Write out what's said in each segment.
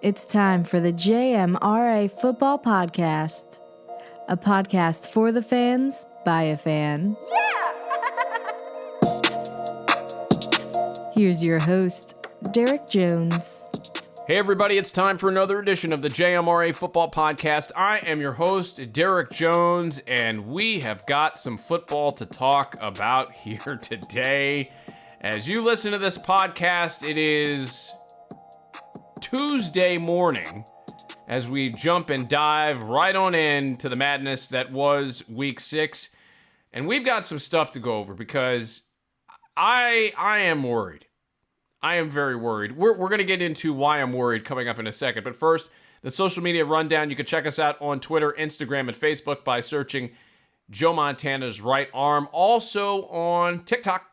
It's time for the JMRA Football Podcast, a podcast for the fans by a fan. Here's your host, Derek Jones. Hey everybody, it's time for another edition of the JMRA Football Podcast. I am your host, Derek Jones, and we have got some football to talk about here today. As you listen to this podcast, it is Tuesday morning as we jump and dive right on into the madness that was Week 6. And we've got some stuff to go over because I am worried. I am very worried. We're going to get into why I'm worried coming up in a second. But first, the social media rundown. You can check us out on Twitter, Instagram, and Facebook by searching Joe Montana's Right Arm. Also on TikTok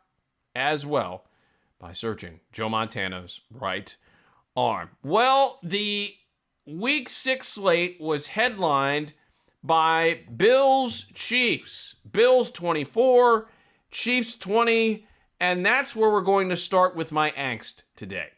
as well by searching Joe Montana's Right Arm. Well, the Week 6 slate was headlined by Bills-Chiefs. Bills 24, Chiefs 20, and that's where we're going to start with my angst today.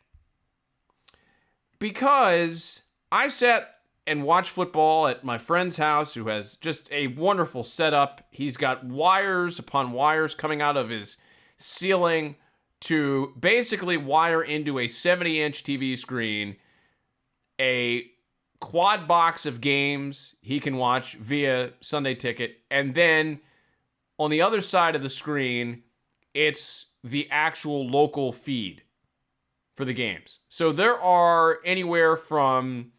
Because I sat and watched football at my friend's house, who has just a wonderful setup. He's got wires upon wires coming out of his ceiling to basically wire into a 70-inch TV screen a quad box of games he can watch via Sunday Ticket. And then on the other side of the screen, it's the actual local feed for the games. So there are anywhere from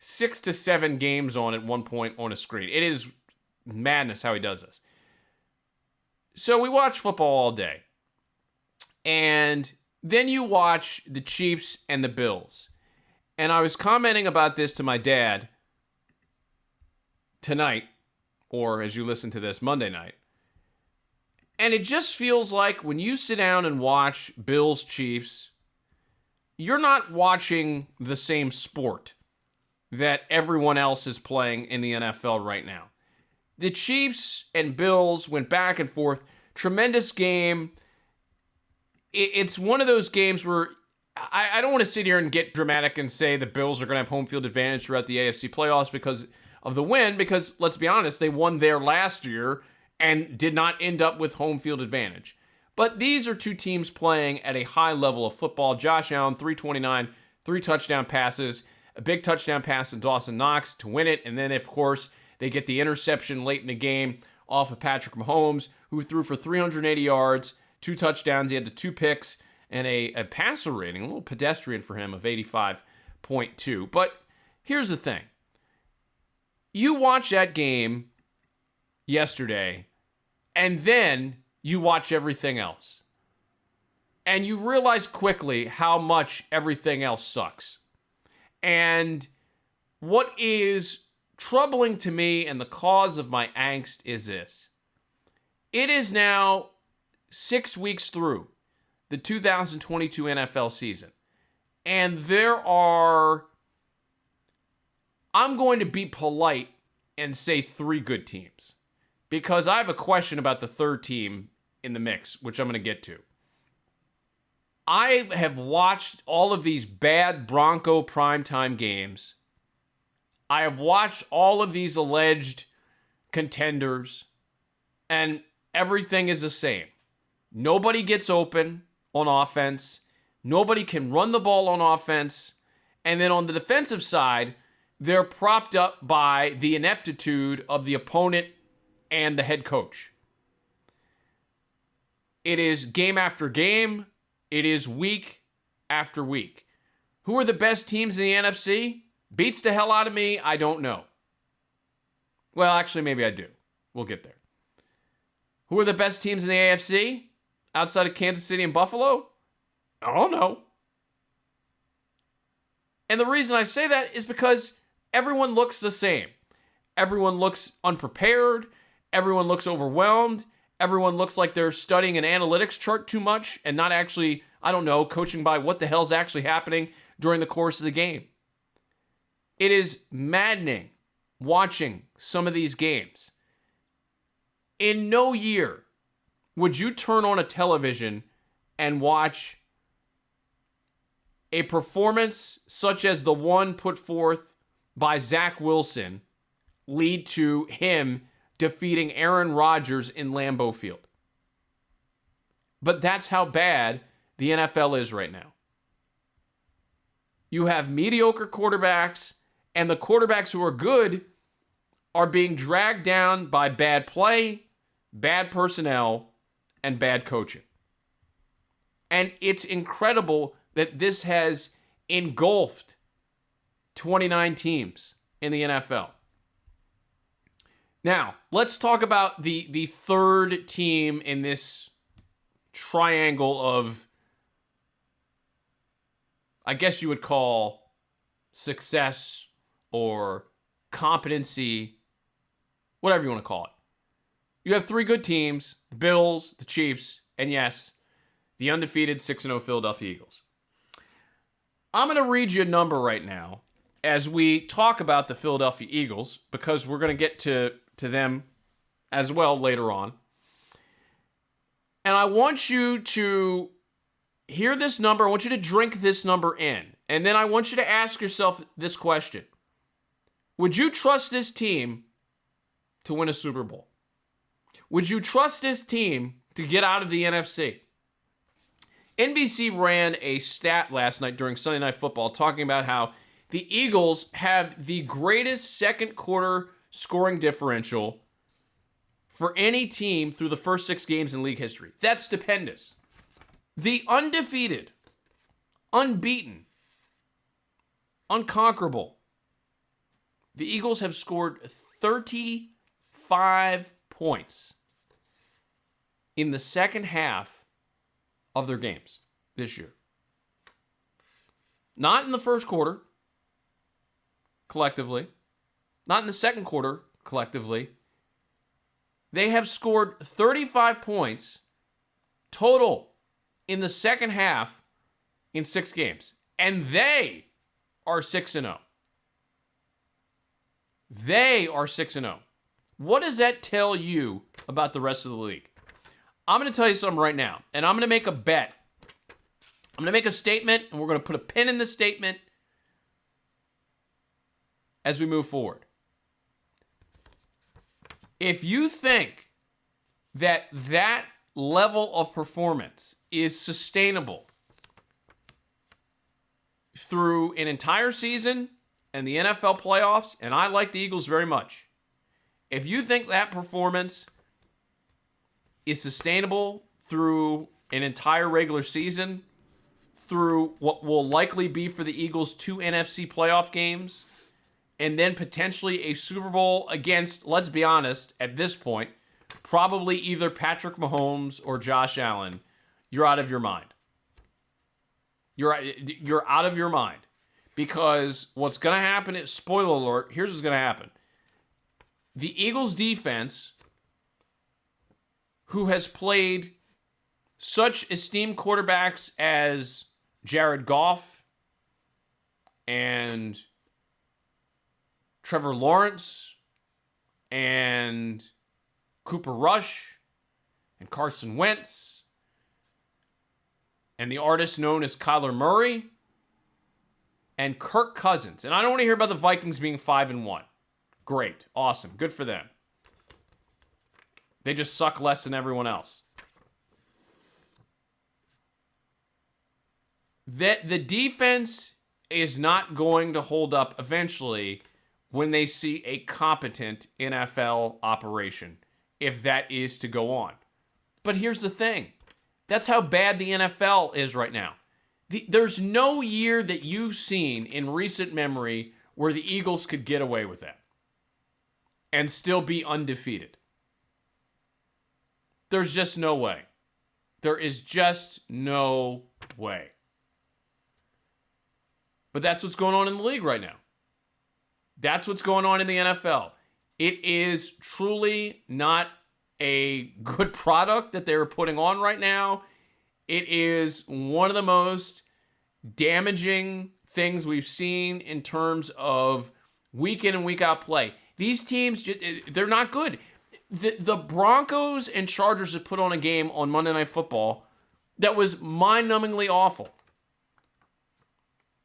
6 to 7 games on at one point on a screen. It is madness how he does this. So we watch football all day. And then you watch the Chiefs and the Bills. And I was commenting about this to my dad tonight, or as you listen to this, Monday night. And it just feels like when you sit down and watch Bills-Chiefs, you're not watching the same sport that everyone else is playing in the NFL right now. The Chiefs and Bills went back and forth. Tremendous game. It's one of those games where I don't want to sit here and get dramatic and say the Bills are going to have home field advantage throughout the AFC playoffs because of the win, because let's be honest, they won there last year and did not end up with home field advantage. But these are two teams playing at a high level of football. Josh Allen, 329, 3 touchdown passes, a big touchdown pass to Dawson Knox to win it, and then, of course, they get the interception late in the game off of Patrick Mahomes, who threw for 380 yards, 2 touchdowns. He had the 2 picks and a passer rating, a little pedestrian for him, of 85.2. But here's the thing. You watch that game yesterday, and then you watch everything else. And you realize quickly how much everything else sucks. And what is troubling to me and the cause of my angst is this. It is now 6 weeks through the 2022 NFL season. And I'm going to be polite and say 3 good teams, because I have a question about the third team in the mix, which I'm going to get to. I have watched all of these bad Bronco primetime games. I have watched all of these alleged contenders, and everything is the same. Nobody gets open on offense. Nobody can run the ball on offense. And then on the defensive side, they're propped up by the ineptitude of the opponent and the head coach. It is game after game. It is week after week. Who are the best teams in the NFC? Beats the hell out of me? I don't know. Well, actually, maybe I do. We'll get there. Who are the best teams in the AFC? Outside of Kansas City and Buffalo? I don't know. And the reason I say that is because everyone looks the same. Everyone looks unprepared. Everyone looks overwhelmed. Everyone looks like they're studying an analytics chart too much and not actually, coaching by what the hell's actually happening during the course of the game. It is maddening watching some of these games. In no year would you turn on a television and watch a performance such as the one put forth by Zach Wilson lead to him defeating Aaron Rodgers in Lambeau Field? But that's how bad the NFL is right now. You have mediocre quarterbacks, and the quarterbacks who are good are being dragged down by bad play, bad personnel, and bad coaching. And it's incredible that this has engulfed 29 teams in the NFL. Now, let's talk about the third team in this triangle of, I guess you would call, success or competency, whatever you want to call it. You have three good teams, the Bills, the Chiefs, and yes, the undefeated 6-0 Philadelphia Eagles. I'm going to read you a number right now as we talk about the Philadelphia Eagles, because we're going to get to them as well later on. And I want you to hear this number. I want you to drink this number in. And then I want you to ask yourself this question. Would you trust this team to win a Super Bowl? Would you trust this team to get out of the NFC? NBC ran a stat last night during Sunday Night Football talking about how the Eagles have the greatest second quarter scoring differential for any team through the first 6 games in league history. That's stupendous. The undefeated, unbeaten, unconquerable, the Eagles have scored 35 points in the second half of their games this year. Not in the first quarter, collectively. Not in the second quarter, collectively. They have scored 35 points total in the second half in 6 games. And they are 6-0. They are 6-0. What does that tell you about the rest of the league? I'm going to tell you something right now, and I'm going to make a bet. I'm going to make a statement, and we're going to put a pin in the statement as we move forward. If you think that that level of performance is sustainable through an entire season and the NFL playoffs, and I like the Eagles very much, if you think that performance is sustainable through an entire regular season, through what will likely be for the Eagles 2 NFC playoff games, and then potentially a Super Bowl against, let's be honest, at this point, probably either Patrick Mahomes or Josh Allen, you're out of your mind. You're out of your mind. Because what's going to happen is, spoiler alert, here's what's going to happen. The Eagles defense, who has played such esteemed quarterbacks as Jared Goff and Trevor Lawrence and Cooper Rush and Carson Wentz and the artist known as Kyler Murray and Kirk Cousins. And I don't want to hear about the Vikings being 5-1. Great. Awesome. Good for them. They just suck less than everyone else. The defense is not going to hold up eventually when they see a competent NFL operation, if that is to go on. But here's the thing. That's how bad the NFL is right now. There's no year that you've seen in recent memory where the Eagles could get away with that and still be undefeated. There's just no way. There is just no way. But that's what's going on in the league right now. That's what's going on in the NFL. It is truly not a good product that they're putting on right now. It is one of the most damaging things we've seen in terms of week in and week out play. These teams, they're not good. The Broncos and Chargers have put on a game on Monday Night Football that was mind-numbingly awful.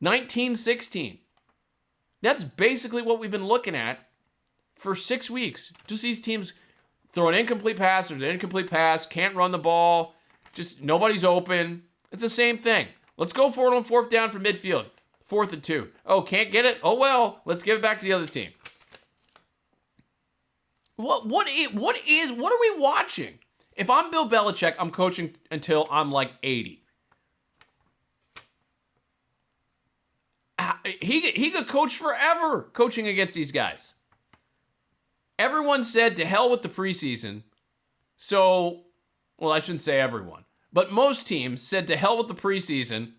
19-16. That's basically what we've been looking at for 6 weeks. Just these teams throw an incomplete pass or an incomplete pass, can't run the ball, just nobody's open. It's the same thing. Let's go for it on fourth down from midfield. 4th and 2. Oh, can't get it? Oh, well, let's give it back to the other team. What are we watching? If I'm Bill Belichick, I'm coaching until I'm like 80. He could coach forever coaching against these guys. Everyone said to hell with the preseason. So, well, I shouldn't say everyone, but most teams said to hell with the preseason.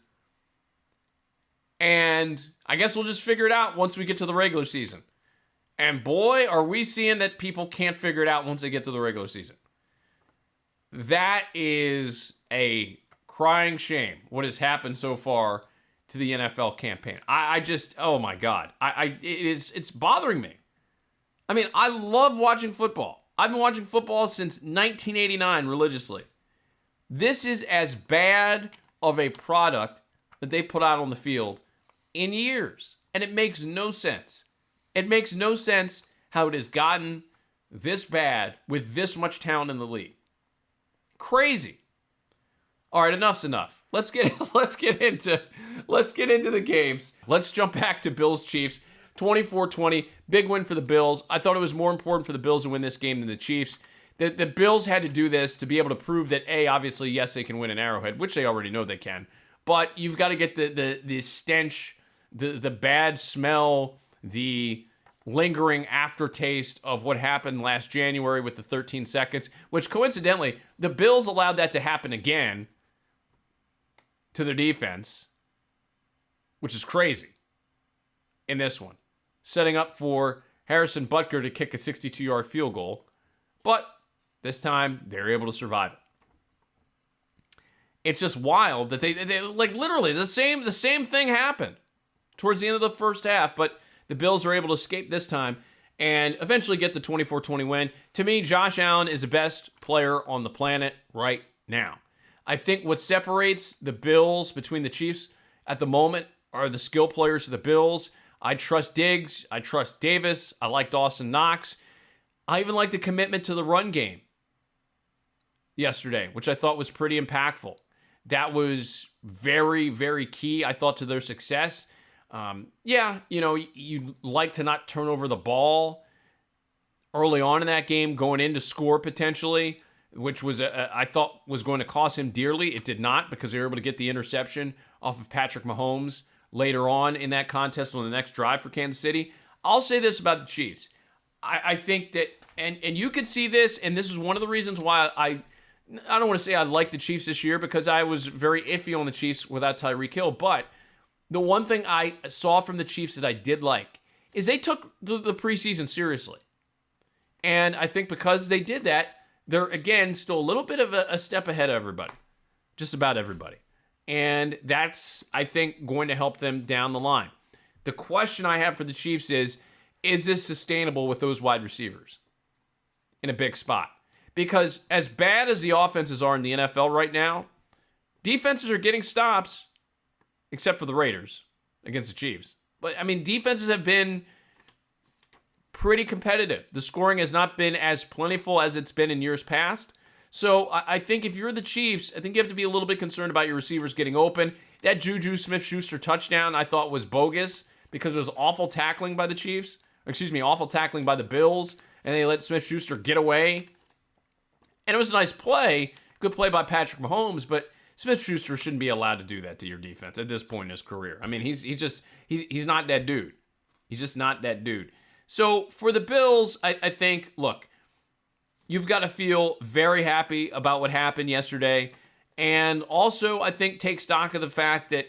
And I guess we'll just figure it out once we get to the regular season. And boy, are we seeing that people can't figure it out once they get to the regular season. That is a crying shame, what has happened so far to the NFL campaign. I just, oh my God. It's bothering me. I mean, I love watching football. I've been watching football since 1989 religiously. This is as bad of a product that they put out on the field in years. And it makes no sense. It makes no sense how it has gotten this bad with this much talent in the league. Crazy. All right, enough's enough. Let's get into the games. Let's jump back to Bills Chiefs. 24-20, big win for the Bills. I thought it was more important for the Bills to win this game than the Chiefs. The Bills had to do this to be able to prove that, obviously, yes, they can win an Arrowhead, which they already know they can. But you've got to get the stench, the bad smell, the lingering aftertaste of what happened last January with the 13 seconds, which coincidentally, the Bills allowed that to happen again to their defense, which is crazy in this one. Setting up for Harrison Butker to kick a 62-yard field goal, but this time they're able to survive it. It's just wild that they like literally the same thing happened towards the end of the first half, but the Bills are able to escape this time and eventually get the 24-20 win. To me, Josh Allen is the best player on the planet right now. I think what separates the Bills between the Chiefs at the moment are the skill players of the Bills. I trust Diggs. I trust Davis. I like Dawson Knox. I even like the commitment to the run game yesterday, which I thought was pretty impactful. That was very, very key, I thought, to their success. You'd like to not turn over the ball early on in that game, going in to score potentially, which was I thought was going to cost him dearly. It did not, because they were able to get the interception off of Patrick Mahomes later on in that contest on the next drive for Kansas City. I'll say this about the Chiefs. I think that, and you could see this, and this is one of the reasons why I don't want to say I like the Chiefs this year, because I was very iffy on the Chiefs without Tyreek Hill, but the one thing I saw from the Chiefs that I did like is they took the preseason seriously. And I think because they did that, they're, again, still a little bit of a step ahead of everybody. Just about everybody. And that's, I think, going to help them down the line. The question I have for the Chiefs is this sustainable with those wide receivers in a big spot? Because as bad as the offenses are in the NFL right now, defenses are getting stops, except for the Raiders against the Chiefs. But, I mean, defenses have been pretty competitive. The scoring has not been as plentiful as it's been in years past. So I think if you're the Chiefs, I think you have to be a little bit concerned about your receivers getting open. That Juju Smith-Schuster touchdown I thought was bogus because it was awful tackling by the Chiefs. Awful tackling by the Bills. And they let Smith-Schuster get away. And it was a nice play. Good play by Patrick Mahomes, but Smith-Schuster shouldn't be allowed to do that to your defense at this point in his career. I mean, he's not that dude. He's just not that dude. So for the Bills, I think, look, you've got to feel very happy about what happened yesterday. And also, I think, take stock of the fact that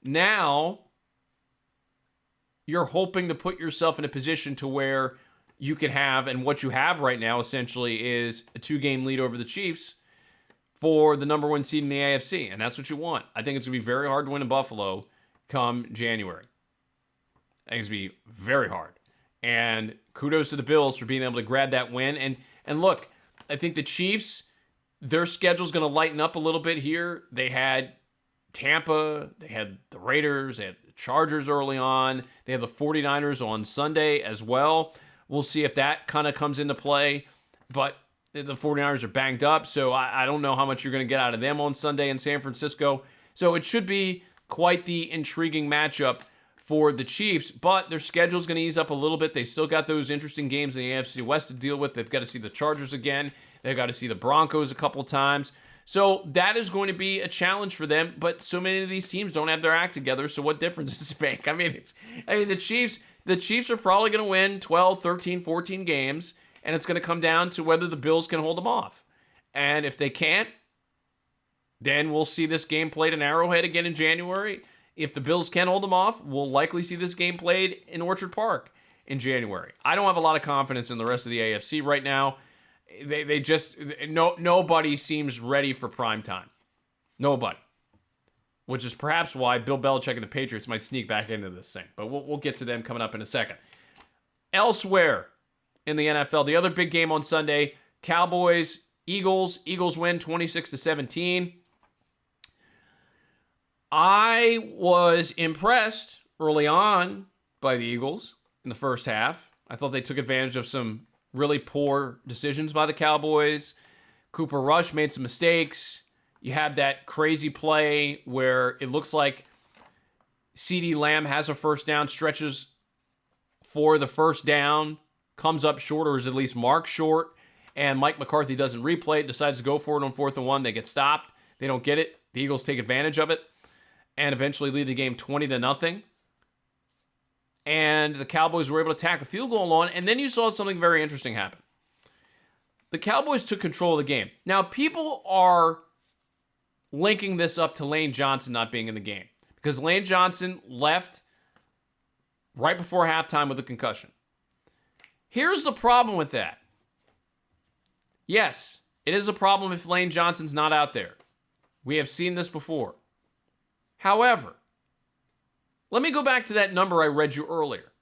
now you're hoping to put yourself in a position to where you can have, and what you have right now essentially is a 2-game lead over the Chiefs for the number 1 seed in the AFC. And that's what you want. I think it's going to be very hard to win in Buffalo come January. I think it's going to be very hard. And kudos to the Bills for being able to grab that win. And look, I think the Chiefs, their schedule's going to lighten up a little bit here. They had Tampa, they had the Raiders, they had the Chargers early on. They have the 49ers on Sunday as well. We'll see if that kind of comes into play. But the 49ers are banged up, so I don't know how much you're going to get out of them on Sunday in San Francisco. So it should be quite the intriguing matchup for the Chiefs, but their schedule is going to ease up a little bit. They've still got those interesting games in the AFC West to deal with. They've got to see the Chargers again. They've got to see the Broncos a couple times. So that is going to be a challenge for them, but so many of these teams don't have their act together, so what difference does it make? I mean, the Chiefs are probably going to win 12, 13, 14 games, and it's going to come down to whether the Bills can hold them off. And if they can't, then we'll see this game played in Arrowhead again in January. If the Bills can hold them off, we'll likely see this game played in Orchard Park in January. I don't have a lot of confidence in the rest of the AFC right now. Nobody seems ready for prime time. Nobody. Which is perhaps why Bill Belichick and the Patriots might sneak back into this thing. But we'll get to them coming up in a second. Elsewhere in the NFL, the other big game on Sunday, Cowboys, Eagles. Eagles win 26-17. I was impressed early on by the Eagles in the first half. I thought they took advantage of some really poor decisions by the Cowboys. Cooper Rush made some mistakes. You have that crazy play where it looks like CeeDee Lamb has a first down, stretches for the first down, comes up short or is at least marked short, and Mike McCarthy doesn't replay it, decides to go for it on 4th and 1. They get stopped. They don't get it. The Eagles take advantage of it and eventually lead the game 20-0. And the Cowboys were able to tack a field goal on, and then you saw something very interesting happen. The Cowboys took control of the game. Now, people are linking this up to Lane Johnson not being in the game because Lane Johnson left right before halftime with a concussion. Here's the problem with that. Yes, it is a problem if Lane Johnson's not out there. We have seen this before. However, let me go back to that number I read you earlier.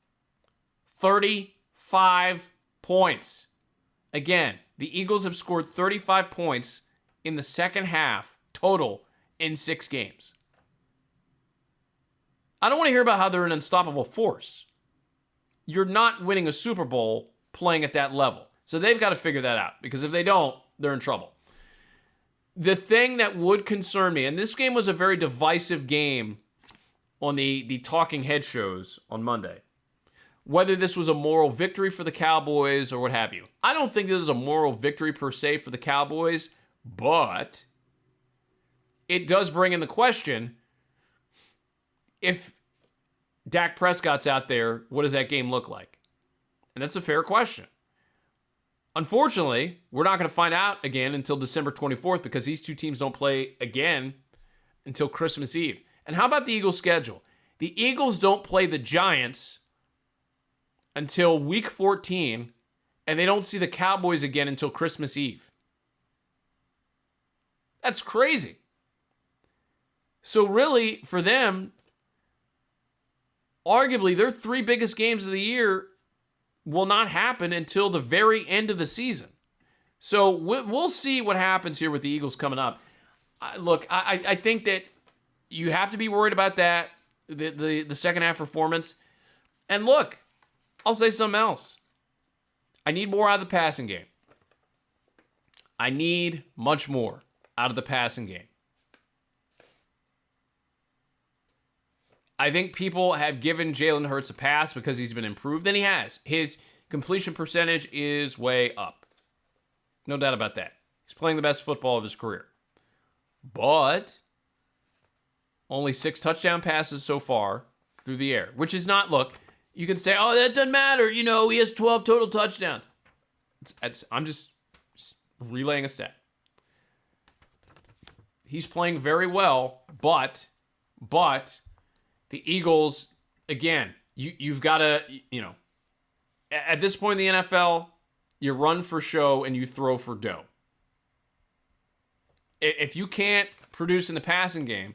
35 points. Again, the Eagles have scored 35 points in the second half total in 6 games. I don't want to hear about how they're an unstoppable force. You're not winning a Super Bowl playing at that level. So they've got to figure that out because if they don't, they're in trouble. The thing that would concern me, and this game was a very divisive game on the talking head shows on Monday, whether this was a moral victory for the Cowboys or what have you. I don't think this is a moral victory per se for the Cowboys, but it does bring in the question, if Dak Prescott's out there, what does that game look like? And that's a fair question. Unfortunately, we're not going to find out again until December 24th because these two teams don't play again until Christmas Eve. And how about the Eagles' schedule? The Eagles don't play the Giants until week 14, and they don't see the Cowboys again until Christmas Eve. That's crazy. So really, for them, arguably their 3 biggest games of the year will not happen until the very end of the season. So we'll see what happens here with the Eagles coming up. I think that you have to be worried about that, the second half performance. And look, I'll say something else. I need more out of the passing game. I need much more out of the passing game. I think people have given Jalen Hurts a pass because he's been improved, and he has. His completion percentage is way up. No doubt about that. He's playing the best football of his career. But only 6 touchdown passes so far through the air, which is not, look, you can say, oh, that doesn't matter. You know, he has 12 total touchdowns. I'm just relaying a stat. He's playing very well, but the Eagles, again, you've got to, at this point in the NFL, you run for show and you throw for dough. If you can't produce in the passing game,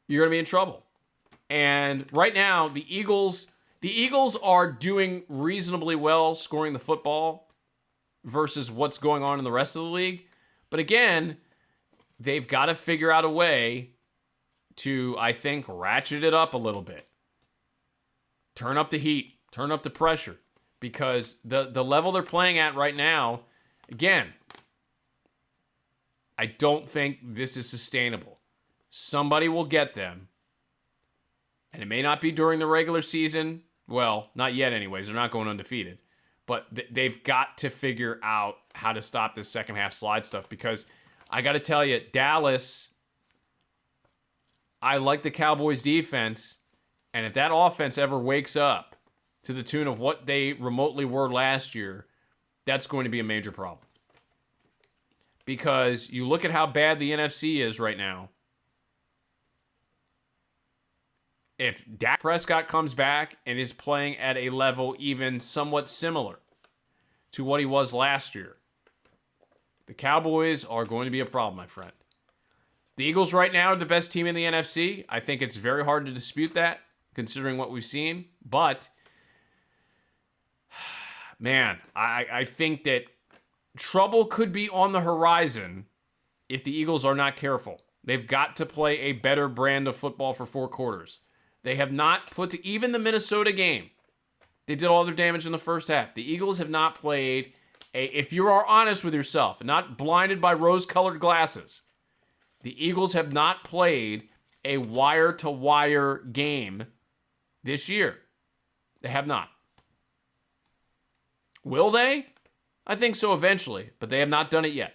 you're going to be in trouble. And right now, the Eagles are doing reasonably well scoring the football versus what's going on in the rest of the league. But again, they've got to figure out a way to, I think, ratchet it up a little bit. Turn up the heat. Turn up the pressure. Because the level they're playing at right now, again, I don't think this is sustainable. Somebody will get them. And it may not be during the regular season. Well, not yet anyways. They're not going undefeated. But they've got to figure out how to stop this second half slide stuff. Because I got to tell you, Dallas, I like the Cowboys defense. And if that offense ever wakes up to the tune of what they remotely were last year, that's going to be a major problem. Because you look at how bad the NFC is right now. If Dak Prescott comes back and is playing at a level even somewhat similar to what he was last year, the Cowboys are going to be a problem, my friend. The Eagles right now are the best team in the NFC. I think it's very hard to dispute that, considering what we've seen. But, man, I think that trouble could be on the horizon if the Eagles are not careful. They've got to play a better brand of football for 4 quarters. They have not put to even the Minnesota game. They did all their damage in the first half. The Eagles have not played if you are honest with yourself and not blinded by rose-colored glasses, the Eagles have not played a wire-to-wire game this year. They have not. Will they? I think so eventually, but they have not done it yet.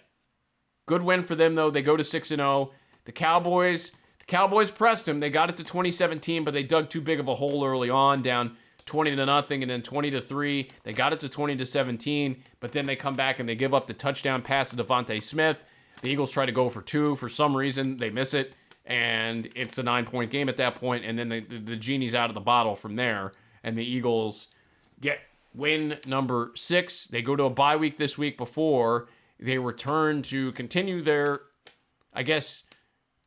Good win for them, though. They go to 6-0. The Cowboys pressed them. They got it to 2017, but they dug too big of a hole early on, down 20-0, and then 20-3. They got it to 20-17, but then they come back and they give up the touchdown pass to Devontae Smith. The Eagles try to go for 2. For some reason, they miss it, and it's a 9-point game at that point, and then the genie's out of the bottle from there, and the Eagles get win number 6. They go to a bye week this week before they return to continue their, I guess,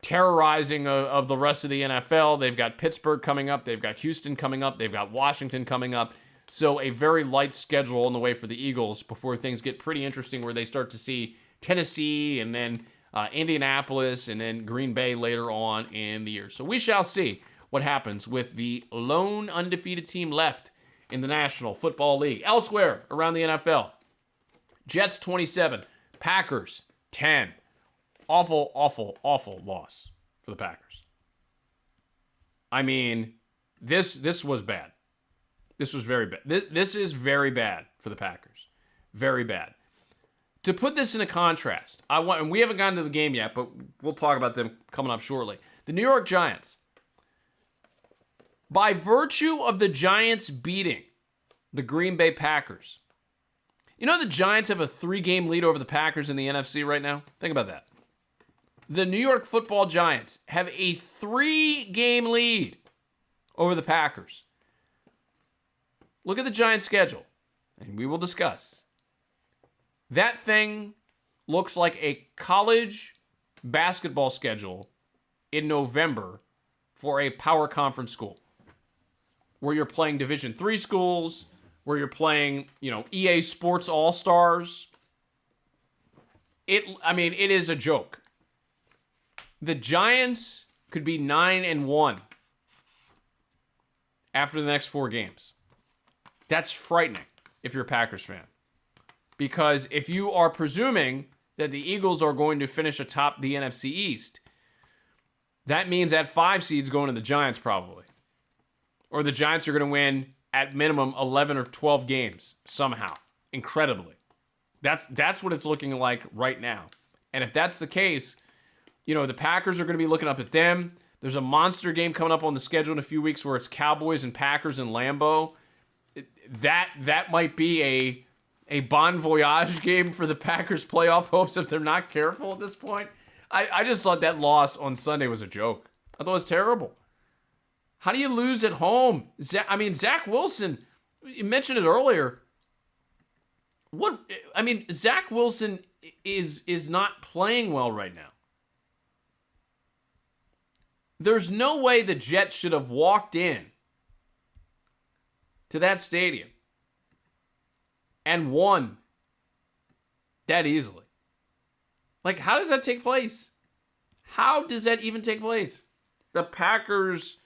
terrorizing of the rest of the NFL. They've got Pittsburgh coming up. They've got Houston coming up. They've got Washington coming up. So a very light schedule on the way for the Eagles before things get pretty interesting, where they start to see Tennessee and then Indianapolis and then Green Bay later on in the year. So we shall see what happens with the lone undefeated team left in the National Football League. Elsewhere around the NFL, Jets 27, Packers 10. Awful, awful, awful loss for the Packers. I mean, this was bad. This was very bad. This is very bad for the Packers. Very bad. To put this in a contrast, and we haven't gotten to the game yet, but we'll talk about them coming up shortly. The New York Giants, by virtue of the Giants beating the Green Bay Packers, you know the Giants have a 3-game lead over the Packers in the NFC right now? Think about that. The New York Football Giants have a 3-game lead over the Packers. Look at the Giants' schedule, and we will discuss. That thing looks like a college basketball schedule in November for a power conference school, where you're playing Division III schools, where you're playing, EA Sports All-Stars. It is a joke. The Giants could be 9-1 after the next 4 games. That's frightening if you're a Packers fan. Because if you are presuming that the Eagles are going to finish atop the NFC East, that means that 5 seed's going to the Giants probably. Or the Giants are going to win at minimum 11 or 12 games somehow. Incredibly. That's what it's looking like right now. And if that's the case, the Packers are going to be looking up at them. There's a monster game coming up on the schedule in a few weeks where it's Cowboys and Packers in Lambeau. That might be a bon voyage game for the Packers' playoff hopes if they're not careful at this point. I just thought that loss on Sunday was a joke. I thought it was terrible. How do you lose at home? Zach Wilson, you mentioned it earlier. Zach Wilson is not playing well right now. There's no way the Jets should have walked in to that stadium and won that easily. Like, how does that take place? How does that even take place? the Packers,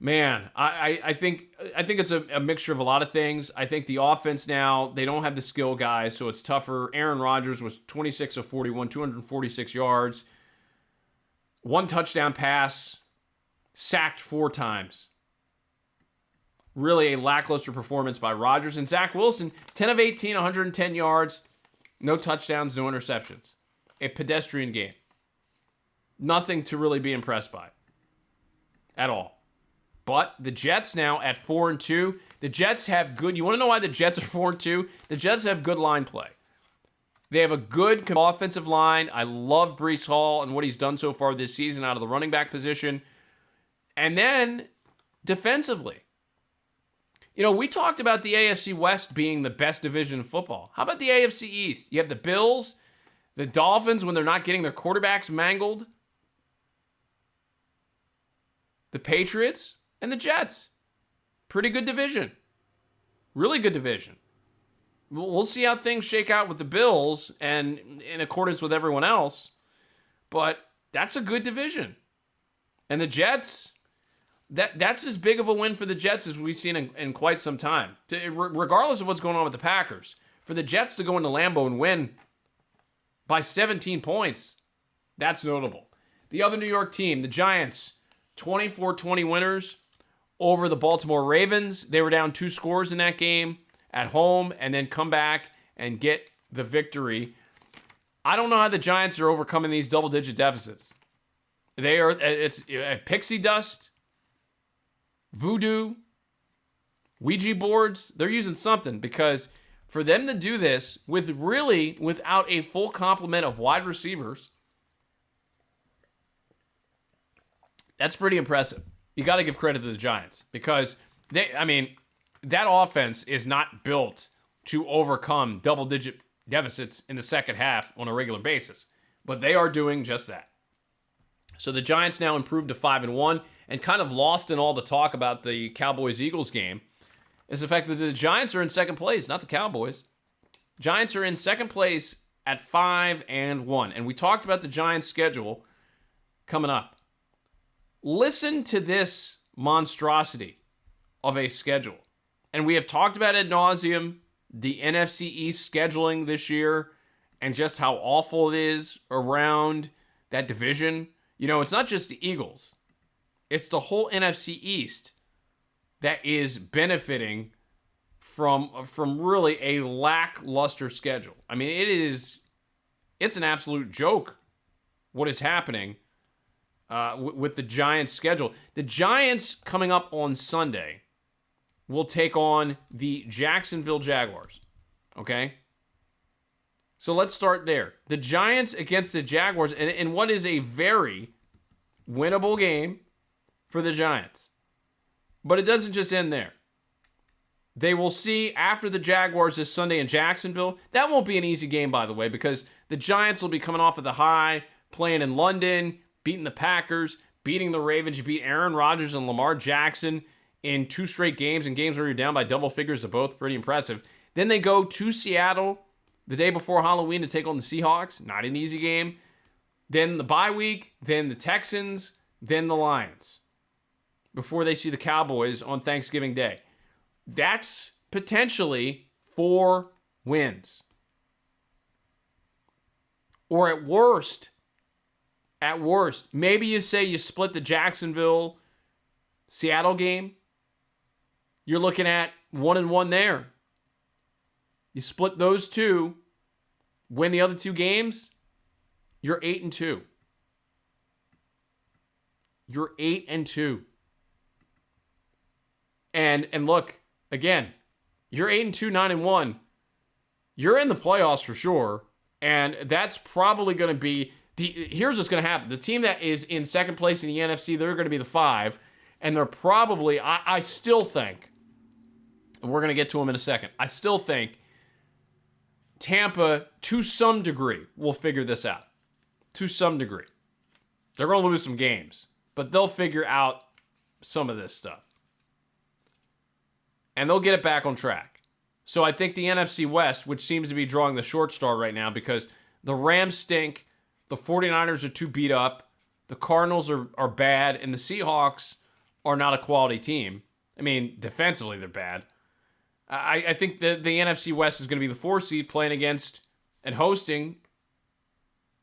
man, I think it's a mixture of a lot of things. I think the offense now, they don't have the skill guys, so it's tougher. Aaron Rodgers was 26 of 41, 246 yards, 1 touchdown pass, sacked 4 times. Really a lackluster performance by Rodgers. And Zach Wilson, 10 of 18, 110 yards, no touchdowns, no interceptions. A pedestrian game. Nothing to really be impressed by at all. But the Jets now at 4-2. The Jets have good. You want to know why the Jets are 4-2? The Jets have good line play. They have a good offensive line. I love Breece Hall and what he's done so far this season out of the running back position. And then defensively. You know, we talked about the AFC West being the best division in football. How about the AFC East? You have the Bills, the Dolphins when they're not getting their quarterbacks mangled, the Patriots, and the Jets. Pretty good division. Really good division. We'll see how things shake out with the Bills and in accordance with everyone else. But that's a good division. And the Jets, that's as big of a win for the Jets as we've seen in quite some time. Regardless of what's going on with the Packers, for the Jets to go into Lambeau and win by 17 points, that's notable. The other New York team, the Giants, 24-20 winners over the Baltimore Ravens. They were down 2 scores in that game at home and then come back and get the victory. I don't know how the Giants are overcoming these double-digit deficits. It's pixie dust, voodoo, Ouija boards. They're using something because for them to do this without a full complement of wide receivers, that's pretty impressive. You got to give credit to the Giants because that offense is not built to overcome double-digit deficits in the second half on a regular basis, but they are doing just that. So the Giants now improved to 5-1, and kind of lost in all the talk about the Cowboys-Eagles game is the fact that the Giants are in second place, not the Cowboys. Giants are in second place at 5-1, and we talked about the Giants' schedule coming up. Listen to this monstrosity of a schedule. And we have talked about ad nauseum the NFC East scheduling this year and just how awful it is around that division. You know, it's not just the Eagles. It's the whole NFC East that is benefiting from really a lackluster schedule. I mean, it's an absolute joke what is happening with the Giants' schedule. The Giants coming up on Sunday will take on the Jacksonville Jaguars. Okay? So let's start there. The Giants against the Jaguars in what is a very winnable game for the Giants. But it doesn't just end there. They will see after the Jaguars this Sunday in Jacksonville. That won't be an easy game, by the way, because the Giants will be coming off of the high, playing in London, beating the Packers, beating the Ravens. You beat Aaron Rodgers and Lamar Jackson in 2 straight games, and games where you're down by double figures to both. Pretty impressive. Then they go to Seattle the day before Halloween to take on the Seahawks. Not an easy game. Then the bye week, then the Texans, then the Lions before they see the Cowboys on Thanksgiving Day. That's potentially 4 wins. Or at worst, maybe you say you split the Jacksonville-Seattle game. You're looking at 1-1 there. You split those 2, win the other 2 games, you're 8-2. You're 8-2. And look, again, you're 8-2, 9-1. You're in the playoffs for sure. And that's probably going to be here's what's going to happen. The team that is in second place in the NFC, they're going to be the 5. And they're probably, I still think, and we're going to get to them in a second, I still think Tampa, to some degree, will figure this out. To some degree. They're going to lose some games, but they'll figure out some of this stuff. And they'll get it back on track. So I think the NFC West, which seems to be drawing the short straw right now because the Rams stink, the 49ers are too beat up, the Cardinals are bad, and the Seahawks are not a quality team. I mean, defensively, they're bad. I think the NFC West is going to be the 4 seed playing against and hosting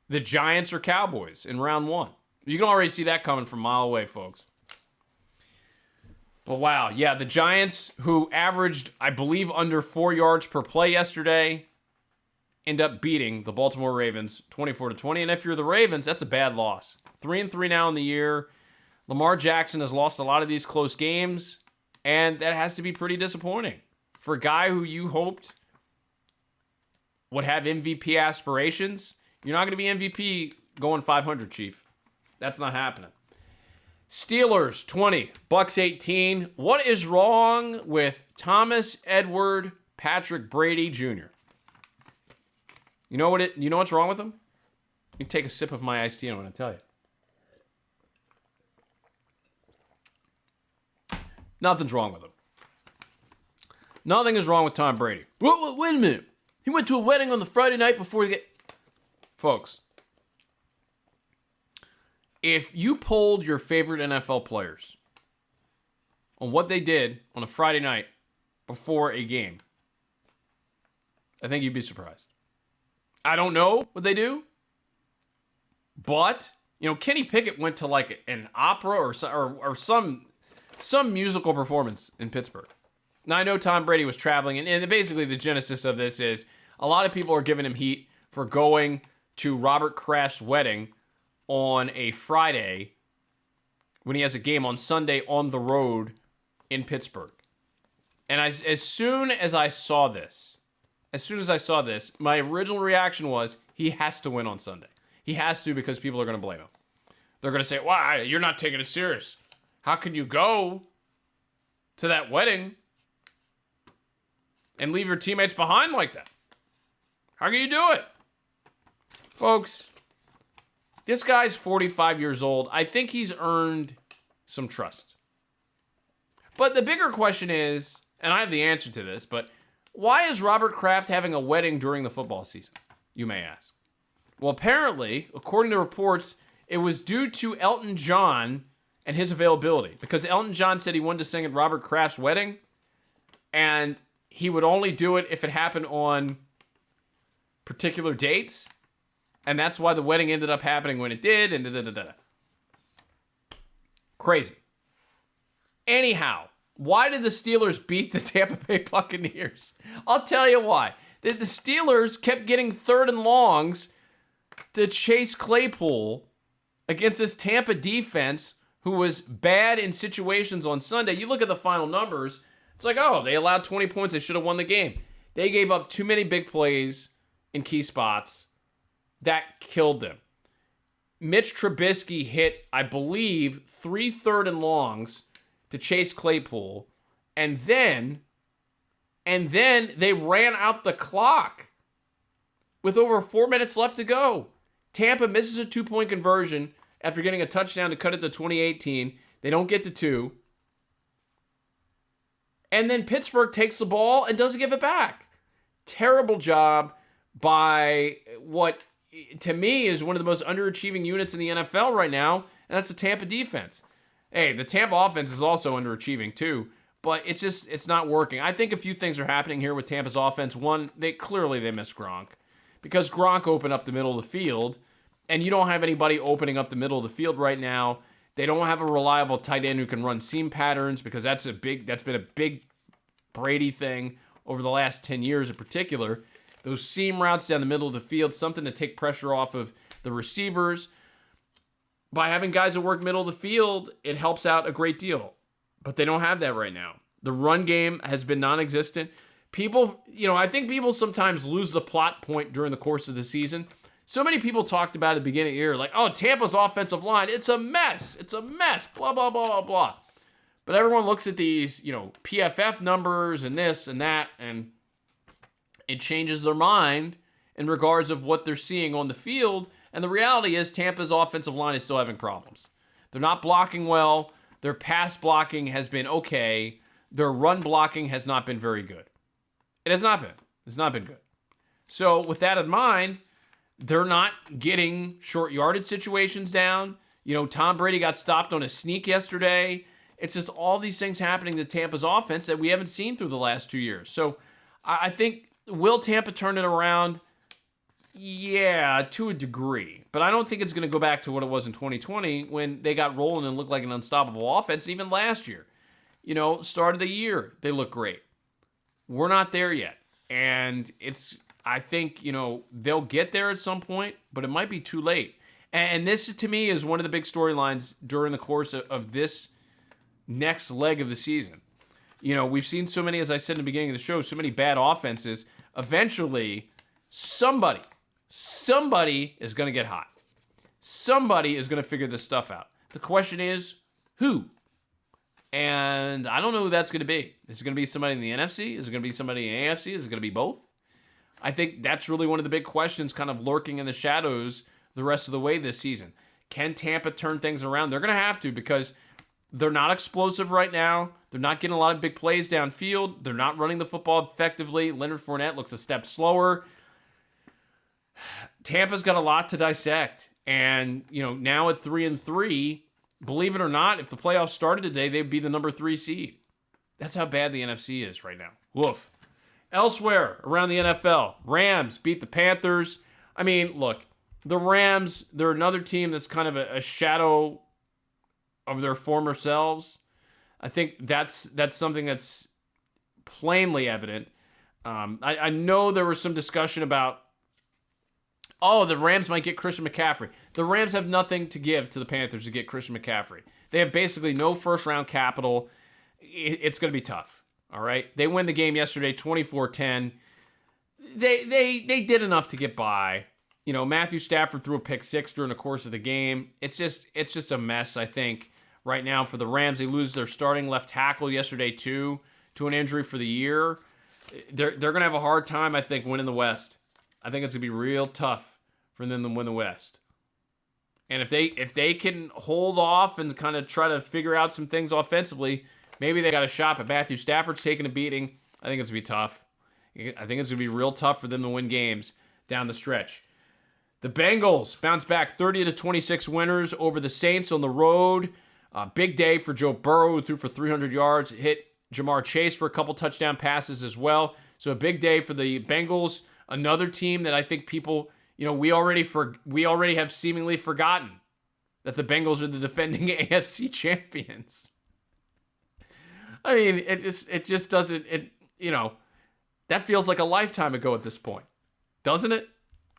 the Giants or Cowboys in round 1. You can already see that coming from a mile away, folks. But wow, yeah, the Giants, who averaged, I believe, under 4 yards per play yesterday, end up beating the Baltimore Ravens 24-20. And if you're the Ravens, that's a bad loss. 3-3 now in the year. Lamar Jackson has lost a lot of these close games, and that has to be pretty disappointing. For a guy who you hoped would have MVP aspirations, you're not going to be MVP going 500, Chief. That's not happening. Steelers 20, Bucks 18. What is wrong with Thomas Edward Patrick Brady Jr.? You know what's wrong with him? You can take a sip of my iced tea and I'm going to tell you. Nothing's wrong with him. Nothing is wrong with Tom Brady. Wait a minute. He went to a wedding on the Friday night before he Folks, if you polled your favorite NFL players on what they did on a Friday night before a game, I think you'd be surprised. I don't know what they do, but, Kenny Pickett went to like an opera or some musical performance in Pittsburgh. Now, I know Tom Brady was traveling, and basically the genesis of this is a lot of people are giving him heat for going to Robert Kraft's wedding on a Friday when he has a game on Sunday on the road in Pittsburgh. And as soon as I saw this, my original reaction was he has to win on Sunday. He has to, because people are going to blame him. They're going to say, "Why? You're not taking it serious. How can you go to that wedding and leave your teammates behind like that? How can you do it?" Folks, this guy's 45 years old. I think he's earned some trust. But the bigger question is, and I have the answer to this, but why is Robert Kraft having a wedding during the football season, you may ask? Well, apparently, according to reports, it was due to Elton John and his availability. Because Elton John said he wanted to sing at Robert Kraft's wedding, and he would only do it if it happened on particular dates. And that's why the wedding ended up happening when it did, and da-da-da-da. Crazy. Anyhow, why did the Steelers beat the Tampa Bay Buccaneers? I'll tell you why. The Steelers kept getting 3rd and longs to Chase Claypool against this Tampa defense who was bad in situations on Sunday. You look at the final numbers, it's like, oh, they allowed 20 points. They should have won the game. They gave up too many big plays in key spots. That killed them. Mitch Trubisky hit, I believe, 3 3rd and longs to Chase Claypool, and then they ran out the clock with over 4 minutes left to go. Tampa misses a 2-point conversion after getting a touchdown to cut it to 2018. They don't get to 2. And then Pittsburgh takes the ball and doesn't give it back. Terrible job by what, to me, is one of the most underachieving units in the NFL right now, and that's the Tampa defense. Hey, the Tampa offense is also underachieving too, but it's not working. I think a few things are happening here with Tampa's offense. One, they miss Gronk, because Gronk opened up the middle of the field, and you don't have anybody opening up the middle of the field right now. They don't have a reliable tight end who can run seam patterns, because that's been a big Brady thing over the last 10 years in particular. Those seam routes down the middle of the field, something to take pressure off of the receivers. By having guys that work middle of the field, it helps out a great deal. But they don't have that right now. The run game has been non-existent. People, I think people sometimes lose the plot point during the course of the season. So many people talked about at the beginning of the year, like, oh, Tampa's offensive line, it's a mess. It's a mess, blah, blah, blah, blah, blah. But everyone looks at these, PFF numbers and this and that, and it changes their mind in regards of what they're seeing on the field. And the reality is Tampa's offensive line is still having problems. They're not blocking well. Their pass blocking has been okay. Their run blocking has not been very good. It has not been. It's not been good. So with that in mind, they're not getting short yardage situations down. Tom Brady got stopped on a sneak yesterday. It's just all these things happening to Tampa's offense that we haven't seen through the last 2 years. So I think, will Tampa turn it around? Yeah, to a degree. But I don't think it's going to go back to what it was in 2020 when they got rolling and looked like an unstoppable offense. And even last year, start of the year, they look great. We're not there yet. And I think, they'll get there at some point, but it might be too late. And this, to me, is one of the big storylines during the course of this next leg of the season. We've seen so many, as I said in the beginning of the show, so many bad offenses. Eventually, somebody is going to get hot. Somebody is going to figure this stuff out. The question is, who? And I don't know who that's going to be. Is it going to be somebody in the NFC? Is it going to be somebody in the AFC? Is it going to be both? I think that's really one of the big questions kind of lurking in the shadows the rest of the way this season. Can Tampa turn things around? They're going to have to, because they're not explosive right now. They're not getting a lot of big plays downfield. They're not running the football effectively. Leonard Fournette looks a step slower. Tampa's got a lot to dissect. And, now at 3-3, believe it or not, if the playoffs started today, they'd be the number 3 seed. That's how bad the NFC is right now. Woof. Elsewhere around the NFL, Rams beat the Panthers. I mean, look, the Rams, they're another team that's kind of a shadow of their former selves. I think that's something that's plainly evident. I know there was some discussion about, the Rams might get Christian McCaffrey. The Rams have nothing to give to the Panthers to get Christian McCaffrey. They have basically no first-round capital. It's going to be tough, all right? They win the game yesterday, 24-10. They did enough to get by. Matthew Stafford threw a pick 6 during the course of the game. It's just a mess, I think, right now for the Rams. They lose their starting left tackle yesterday, too, to an injury for the year. They're going to have a hard time, I think, winning the West. I think it's going to be real tough for them to win the West. And if they can hold off and kind of try to figure out some things offensively, maybe they got a shot. But Matthew Stafford's taking a beating. I think it's going to be tough. I think it's going to be real tough for them to win games down the stretch. The Bengals bounce back 30-26 winners over the Saints on the road. Big day for Joe Burrow, who threw for 300 yards. Hit Jamar Chase for a couple touchdown passes as well. So a big day for the Bengals. Another team that I think people, we already have seemingly forgotten that the Bengals are the defending AFC champions. I mean, it just doesn't, that feels like a lifetime ago at this point, doesn't it?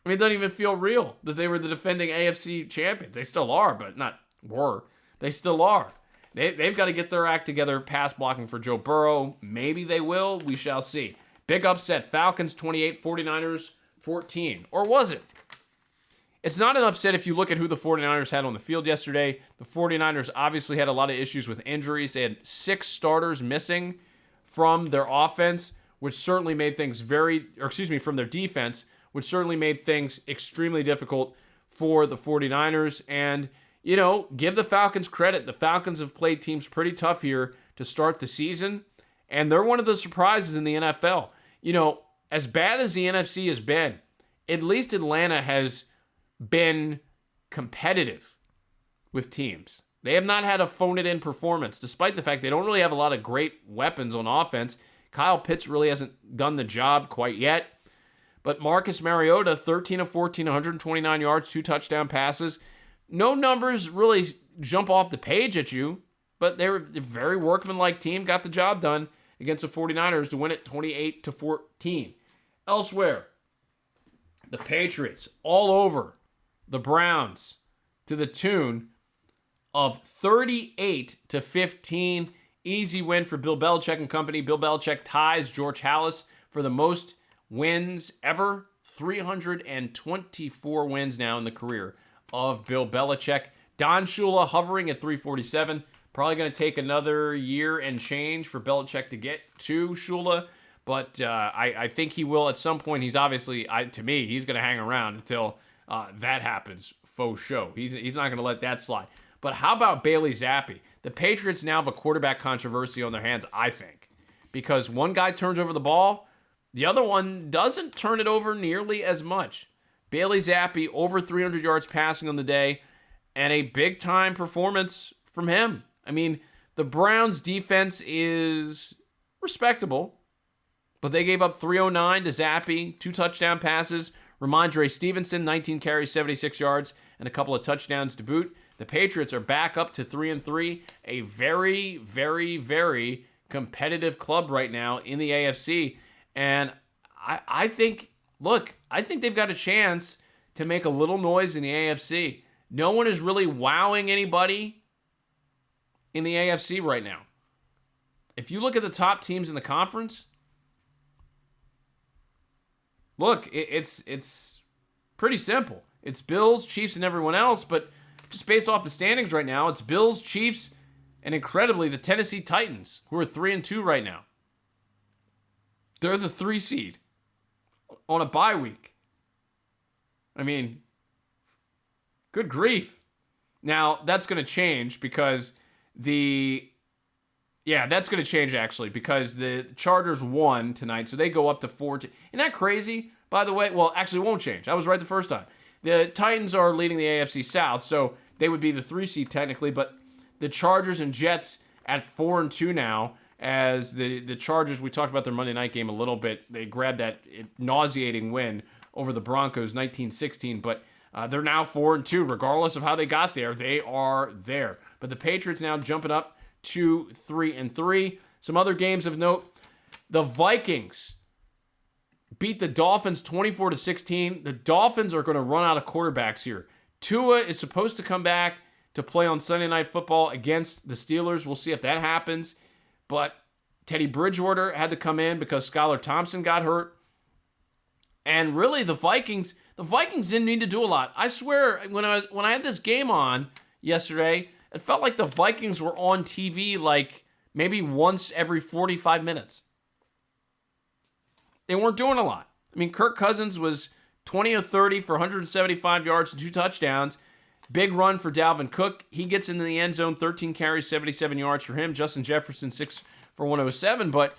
I mean, it doesn't even feel real that they were the defending AFC champions. They still are, but not were. They still are. They've got to get their act together, pass blocking for Joe Burrow. Maybe they will. We shall see. Big upset. Falcons 28, 49ers 14. Or was it? It's not an upset if you look at who the 49ers had on the field yesterday. The 49ers obviously had a lot of issues with injuries. They had 6 starters missing from their offense, which certainly made things from their defense, which certainly made things extremely difficult for the 49ers. And, give the Falcons credit. The Falcons have played teams pretty tough here to start the season, and they're one of the surprises in the NFL. As bad as the NFC has been, at least Atlanta has been competitive with teams. They have not had a phone-it-in performance, despite the fact they don't really have a lot of great weapons on offense. Kyle Pitts really hasn't done the job quite yet. But Marcus Mariota, 13 of 14, 129 yards, 2 touchdown passes. No numbers really jump off the page at you, but they were a very workmanlike team, got the job done against the 49ers to win it 28-14. Elsewhere, the Patriots all over the Browns to the tune of 38-15. Easy win for Bill Belichick and company. Bill Belichick ties George Halas for the most wins ever. 324 wins now in the career of Bill Belichick. Don Shula hovering at 347. Probably going to take another year and change for Belichick to get to Shula. But I think he will at some point. He's obviously, to me, he's going to hang around until that happens. Faux show. He's not going to let that slide. But how about Bailey Zappi? The Patriots now have a quarterback controversy on their hands, I think. Because one guy turns over the ball, the other one doesn't turn it over nearly as much. Bailey Zappi, over 300 yards passing on the day. and a big-time performance from him. I mean, the Browns' defense is respectable, but they gave up 309 to Zappe, 2 touchdown passes. Ramondre Stevenson, 19 carries, 76 yards, and a couple of touchdowns to boot. The Patriots are back up to 3-3, a very, very, very competitive club right now in the AFC. And I think they've got a chance to make a little noise in the AFC. No one is really wowing anybody in the AFC right now. If you look at the top teams in the conference, look, it's pretty simple. It's Bills, Chiefs, and everyone else, but just based off the standings right now, it's Bills, Chiefs, and incredibly, the Tennessee Titans, who are 3-2 right now. They're the 3 seed on a bye week. I mean, good grief. Now, that's going to change because that's going to change actually because the Chargers won tonight, so they go up to 4. Isn't that crazy, by the way? Well, actually, it won't change. I was right the first time. The Titans are leading the AFC South, so they would be the 3 seed technically, but the Chargers and Jets at 4-2 now, as the Chargers, we talked about their Monday night game a little bit. They grabbed that nauseating win over the Broncos 19-16, but they're now 4-2. Regardless of how they got there, they are there. But the Patriots now jumping up to 3-3. Some other games of note, the Vikings beat the Dolphins 24-16. The Dolphins are going to run out of quarterbacks here. Tua is supposed to come back to play on Sunday Night Football against the Steelers. We'll see if that happens. But Teddy Bridgewater had to come in because Skylar Thompson got hurt. And really, the Vikings didn't need to do a lot. I swear, when I had this game on yesterday, it felt like the Vikings were on TV like maybe once every 45 minutes. They weren't doing a lot. I mean, Kirk Cousins was 20 of 30 for 175 yards and 2 touchdowns. Big run for Dalvin Cook. He gets into the end zone, 13 carries, 77 yards for him. Justin Jefferson, 6 for 107. But,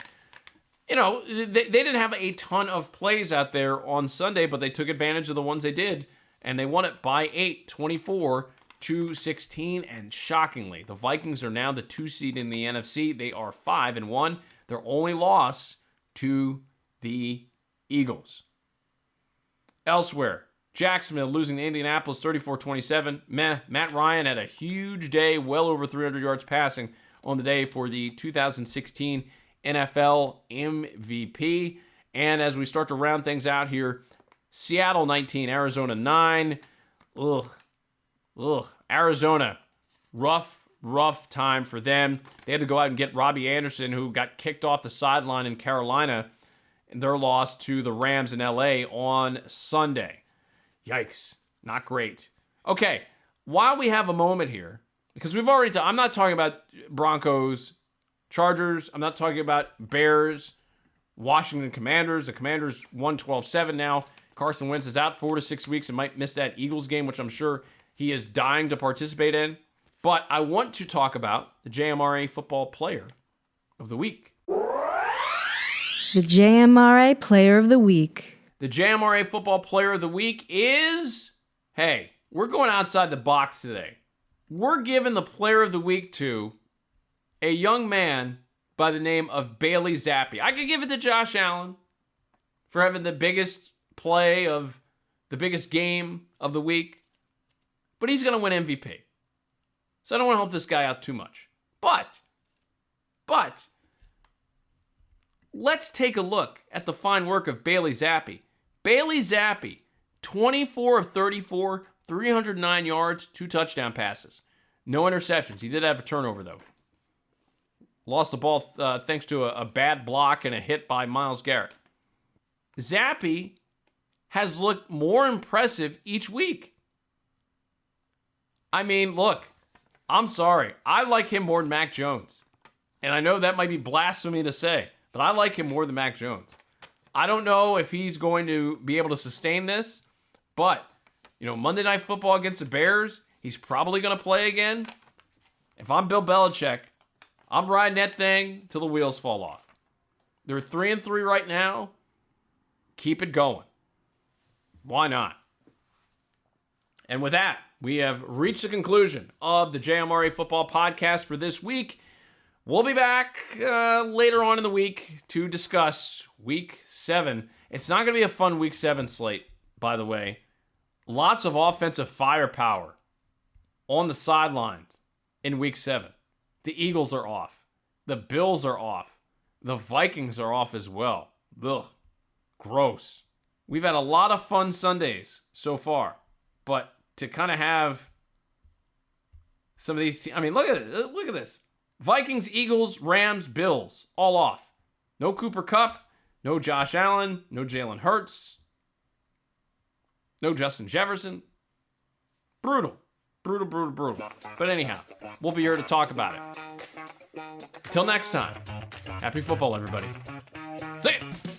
they didn't have a ton of plays out there on Sunday, but they took advantage of the ones they did, and they won it by 8, 24-16. And shockingly, the Vikings are now the 2 seed in the NFC. They are 5-1. Their only loss to the Eagles. Elsewhere, Jacksonville losing to Indianapolis 34-27. Matt Ryan had a huge day, well over 300 yards passing on the day for the 2016 NFL MVP. And as we start to round things out here, Seattle 19, Arizona 9. Arizona, rough time for them. They had to go out and get Robbie Anderson, who got kicked off the sideline in Carolina, and their loss to the Rams in LA on Sunday. Yikes. Not great. Okay, while we have a moment here, because we've already I'm not talking about Broncos, Chargers. I'm not talking about Bears, Washington Commanders. The Commanders won 12-7 now. Carson Wentz is out 4 to 6 weeks and might miss that Eagles game, which I'm sure he is dying to participate in. But I want to talk about the JMRA Football Player of the Week. The JMRA Player of the Week. The JMRA Football Player of the Week is, hey, we're going outside the box today. We're giving the Player of the Week to a young man by the name of Bailey Zappe. I could give it to Josh Allen for having the biggest play of the biggest game of the week, but he's going to win MVP. So I don't want to help this guy out too much. But, let's take a look at the fine work of Bailey Zappe. Bailey Zappe, 24 of 34, 309 yards, 2 touchdown passes. No interceptions. He did have a turnover, though. Lost the ball thanks to a bad block and a hit by Myles Garrett. Zappe has looked more impressive each week. I mean, look, I'm sorry. I like him more than Mac Jones. And I know that might be blasphemy to say, but I like him more than Mac Jones. I don't know if he's going to be able to sustain this, but, Monday Night Football against the Bears, he's probably going to play again. If I'm Bill Belichick, I'm riding that thing till the wheels fall off. They're 3-3 right now. Keep it going. Why not? And with that, we have reached the conclusion of the JMRA Football Podcast for this week. We'll be back later on in the week to discuss Week 7. It's not going to be a fun Week 7 slate, by the way. Lots of offensive firepower on the sidelines in Week 7. The Eagles are off. The Bills are off. The Vikings are off as well. Ugh. Gross. We've had a lot of fun Sundays so far, but to kind of have some of these look at it. Look at this. Vikings, Eagles, Rams, Bills, all off. No Cooper Kupp, no Josh Allen, no Jalen Hurts, no Justin Jefferson. Brutal. But anyhow, we'll be here to talk about it. Until next time, happy football, everybody. See ya.